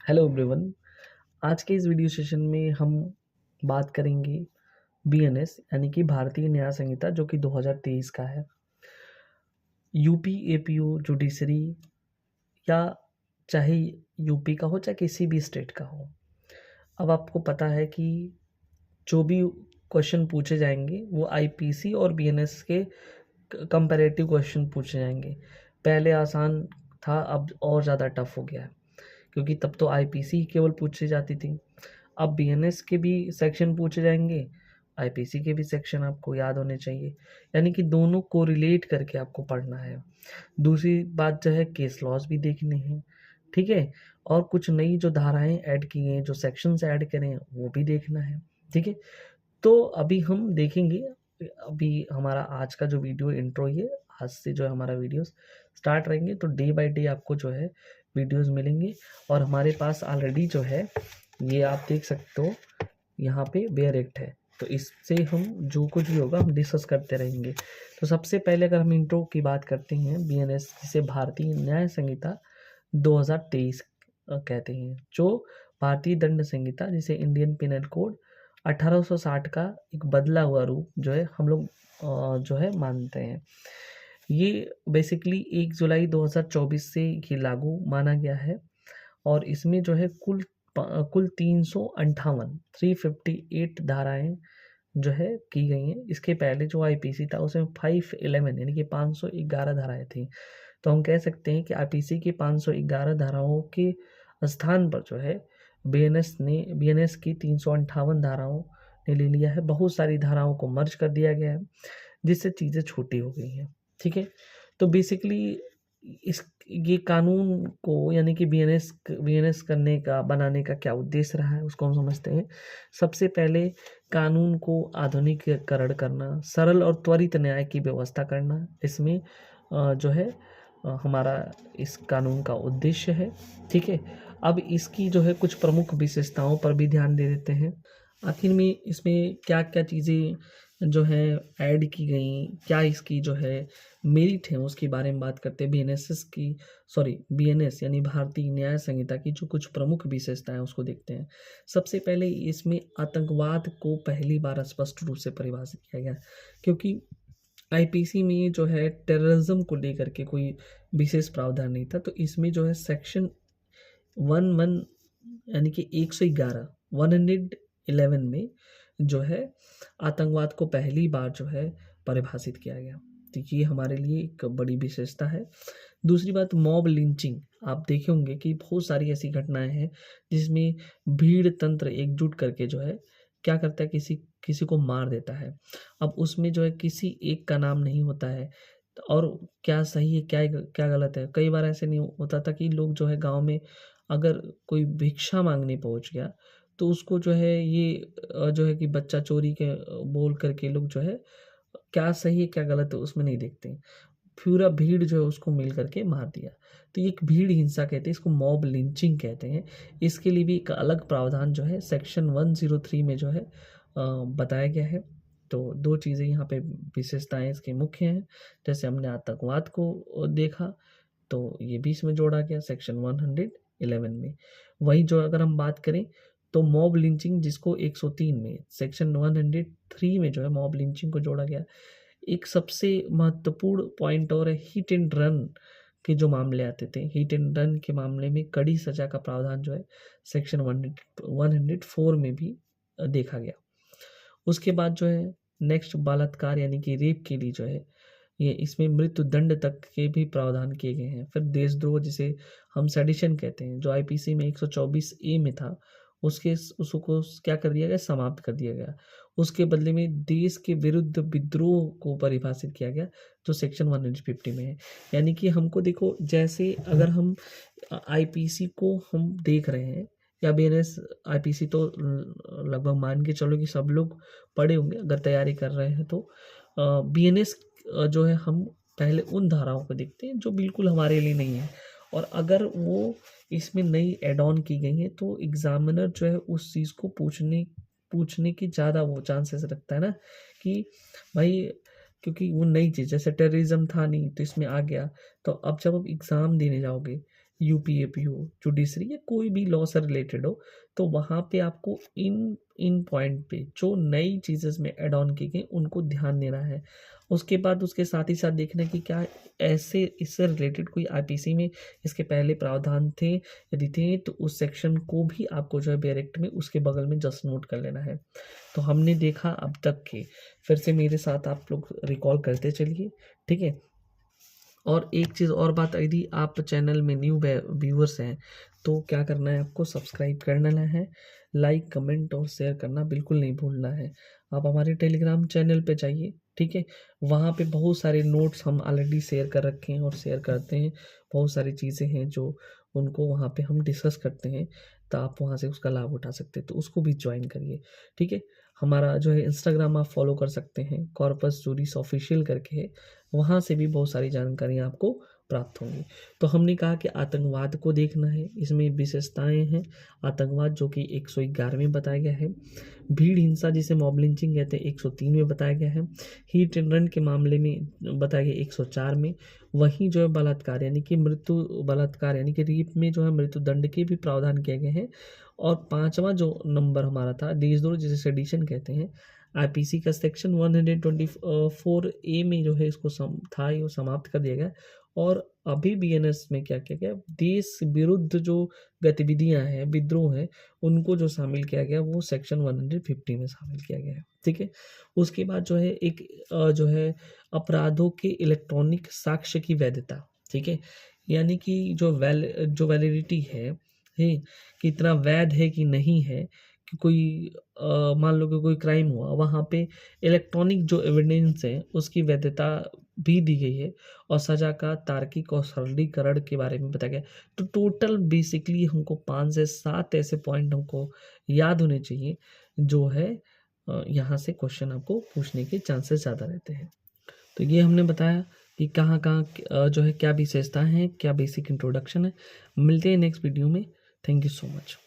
Hello everyone. आज के इस वीडियो सेशन में हम बात करेंगे बीएनएस यानी कि भारतीय न्याय संहिता जो कि 2023 का है। यूपी एपीओ जुडिशरी या चाहे यूपी का हो चाहे किसी भी स्टेट का हो, अब आपको पता है कि जो भी क्वेश्चन पूछे जाएंगे वो आईपीसी और बीएनएस के कंपैरेटिव क्वेश्चन पूछे जाएंगे। पहले आसान था, अब और ज़्यादा टफ हो गया है क्योंकि तब तो आईपीसी केवल पूछी जाती थी। अब बीएनएस के भी सेक्शन पूछे जाएंगे, आईपीसी के भी सेक्शन आपको याद होने चाहिए, यानी कि दोनों को रिलेट करके आपको पढ़ना है। दूसरी बात जो है केस लॉज भी देखने हैं, ठीक है, और कुछ नई जो धाराएं ऐड की हैं, जो सेक्शंस ऐड करें वो भी देखना है, ठीक है। तो अभी हम देखेंगे, अभी हमारा आज का जो वीडियो इंट्रो ही है, आज से जो है हमारा वीडियोस स्टार्ट रहेंगे, तो डे बाय डे आपको जो है वीडियोस मिलेंगे। और हमारे पास ऑलरेडी जो है ये आप देख सकते हो यहाँ पे बेयर एक्ट है, तो इससे हम जो कुछ भी होगा हम डिस्कस करते रहेंगे। तो सबसे पहले अगर हम इंट्रो की बात करते हैं, बीएनएस जिसे भारतीय न्याय संहिता 2023 कहते हैं, जो भारतीय दंड संहिता जिसे इंडियन पिनल कोड 1860 का एक बदला हुआ रूप जो है हम लोग जो है मानते हैं। ये बेसिकली 1 जुलाई 2024 से ये लागू माना गया है और इसमें जो है कुल 358 धाराएं जो है की गई हैं। इसके पहले जो आईपीसी था उसमें 511 यानी कि 511 धाराएं थी। तो हम कह सकते हैं कि आईपीसी की 511 धाराओं के स्थान पर जो है बीएनएस की 358 धाराओं ने ले लिया है। बहुत सारी धाराओं को मर्ज कर दिया गया है जिससे चीज़ें छोटी हो गई हैं, ठीक है। तो बेसिकली इस ये कानून को यानी कि बीएनएस करने का बनाने का क्या उद्देश्य रहा है उसको हम समझते हैं। सबसे पहले कानून को आधुनिकीकरण करना, सरल और त्वरित न्याय की व्यवस्था करना, इसमें जो है हमारा इस कानून का उद्देश्य है, ठीक है। अब इसकी जो है कुछ प्रमुख विशेषताओं पर भी ध्यान दे देते हैं। आखिर में इसमें क्या क्या चीज़ें जो है ऐड की गई, क्या इसकी जो है मेरिट है उसके बारे में बात करते हैं। बीएनएस यानी भारतीय न्याय संहिता की जो कुछ प्रमुख विशेषताएं उसको देखते हैं। सबसे पहले इसमें आतंकवाद को पहली बार स्पष्ट रूप से परिभाषित किया गया, क्योंकि आईपीसी में जो है टेररिज्म को लेकर के कोई विशेष प्रावधान नहीं था। तो इसमें जो है सेक्शन 11 यानी कि 111 में जो है आतंकवाद को पहली बार जो है परिभाषित किया गया। तो ये हमारे लिए एक बड़ी विशेषता है। दूसरी बात, मॉब लिंचिंग। आप देखे होंगे कि बहुत सारी ऐसी घटनाएं हैं जिसमें भीड़ तंत्र एकजुट करके जो है क्या करता है, किसी किसी को मार देता है। अब उसमें जो है किसी एक का नाम नहीं होता है, और क्या सही है क्या क्या गलत है। कई बार ऐसे नहीं होता था कि लोग जो है गांव में अगर कोई भिक्षा मांगने पहुंच गया तो उसको जो है ये जो है कि बच्चा चोरी के बोल करके लोग जो है क्या सही है क्या गलत है उसमें नहीं देखते, पूरा भीड़ जो है उसको मिल करके मार दिया। तो ये एक भीड़ हिंसा कहते हैं, इसको मॉब लिंचिंग कहते हैं। इसके लिए भी एक अलग प्रावधान जो है सेक्शन 103 में जो है बताया गया है। तो दो चीज़ें यहाँ पे विशेषताएं इसकी मुख्य हैं। जैसे हमने आतंकवाद को देखा तो ये भी इसमें जोड़ा गया सेक्शन 111 में। वही जो अगर हम बात करें तो मॉब लिंचिंग जिसको 103 में सेक्शन 103 में जो है मॉब लिंचिंग को जोड़ा गया। एक सबसे महत्वपूर्ण पॉइंट और है हिट एंड रन के जो मामले आते थे, हिट एंड रन के मामले में कड़ी सजा का प्रावधान जो है सेक्शन 104 में भी देखा गया। उसके बाद जो है नेक्स्ट बलात्कार यानी कि रेप के लिए जो है ये इसमें मृत्यु दंड तक के भी प्रावधान किए गए हैं। फिर देशद्रोह जिसे हम सेडिशन कहते हैं, जो आईपीसी में 124A में था उसको क्या कर दिया गया, समाप्त कर दिया गया। उसके बदले में देश के विरुद्ध विद्रोह को परिभाषित किया गया जो सेक्शन 150 में है। यानी कि हमको देखो, जैसे अगर हम आईपीसी को हम देख रहे हैं या बीएनएस आईपीसी तो लगभग मान के चलो कि सब लोग पढ़े होंगे अगर तैयारी कर रहे हैं। तो बीएनएस जो है हम पहले उन धाराओं को देखते हैं जो बिल्कुल हमारे लिए नहीं है, और अगर वो इसमें नई एड ऑन की गई है तो एग्जामिनर जो है उस चीज़ को पूछने की ज़्यादा वो चांसेस रखता है ना, कि भाई क्योंकि वो नई चीज़, जैसे टेररिज्म था नहीं तो इसमें आ गया। तो अब जब आप एग्ज़ाम देने जाओगे यूपीएपी हो, जुडिशरी या कोई भी लॉ से रिलेटेड हो, तो वहाँ पे आपको इन इन पॉइंट पे जो नई चीज़ें में ऐड ऑन की गई उनको ध्यान देना है। उसके बाद उसके साथ ही साथ देखना है कि क्या ऐसे इससे रिलेटेड कोई आईपीसी में इसके पहले प्रावधान थे, यदि थे तो उस सेक्शन को भी आपको जो है डायरेक्ट में उसके बगल में जस्ट नोट कर लेना है। तो हमने देखा अब तक के, फिर से मेरे साथ आप लोग रिकॉल करते चलिए, ठीक है। और एक चीज़ और बात, यदि आप चैनल में न्यू व्यूअर्स हैं तो क्या करना है, आपको सब्सक्राइब करना है, लाइक कमेंट और शेयर करना बिल्कुल नहीं भूलना है। आप हमारे टेलीग्राम चैनल पे जाइए, ठीक है। वहाँ पे बहुत सारे नोट्स हम ऑलरेडी शेयर कर रखे हैं और शेयर करते हैं। बहुत सारी चीज़ें हैं जो उनको वहाँ पे हम डिस्कस करते हैं, तो आप वहाँ से उसका लाभ उठा सकते हैं, तो उसको भी ज्वाइन करिए, ठीक है। हमारा जो है इंस्टाग्राम आप फॉलो कर सकते हैं, कॉर्पस जूरिस ऑफिशियल करके है, वहाँ से भी बहुत सारी जानकारियाँ आपको प्राप्त होंगी। तो हमने कहा कि आतंकवाद को देखना है, इसमें विशेषताएं हैं। आतंकवाद जो कि 111 में बताया गया है, भीड़ हिंसा जिसे मॉब लिंचिंग कहते हैं 103 में बताया गया है, हिट एंड रन के मामले में बताया गया 104 में। वहीं जो है बलात्कार यानी कि बलात्कार यानी कि रेप में जो है मृत्यु दंड के भी प्रावधान किए गए हैं। और 5वां जो नंबर हमारा था देशद्रोह जिसे सेडिशन कहते हैं, आईपीसी का सेक्शन 124A में जो है इसको था ये समाप्त कर दिया गया। और अभी बीएनएस में क्या किया गया, देश विरुद्ध जो गतिविधियां हैं, विद्रोह है, उनको जो शामिल किया गया वो सेक्शन 150 में शामिल किया गया है, ठीक है। उसके बाद जो है एक जो है अपराधों के इलेक्ट्रॉनिक साक्ष्य की वैधता, ठीक है। यानी कि जो वैलिडिटी है कितना वैध है कि नहीं है, कि कोई मान लो कि कोई क्राइम हुआ, वहाँ पे इलेक्ट्रॉनिक जो एविडेंस है उसकी वैधता भी दी गई है, और सजा का तार्किक और सरलीकरण के बारे में बताया गया। तो टोटल बेसिकली हमको 5 से 7 ऐसे पॉइंट हमको याद होने चाहिए, जो है यहाँ से क्वेश्चन आपको पूछने के चांसेस ज़्यादा रहते हैं। तो ये हमने बताया कि कहाँ कहाँ जो है क्या विशेषताएं हैं, क्या बेसिक इंट्रोडक्शन है। मिलते हैं नेक्स्ट वीडियो में। Thank you so much.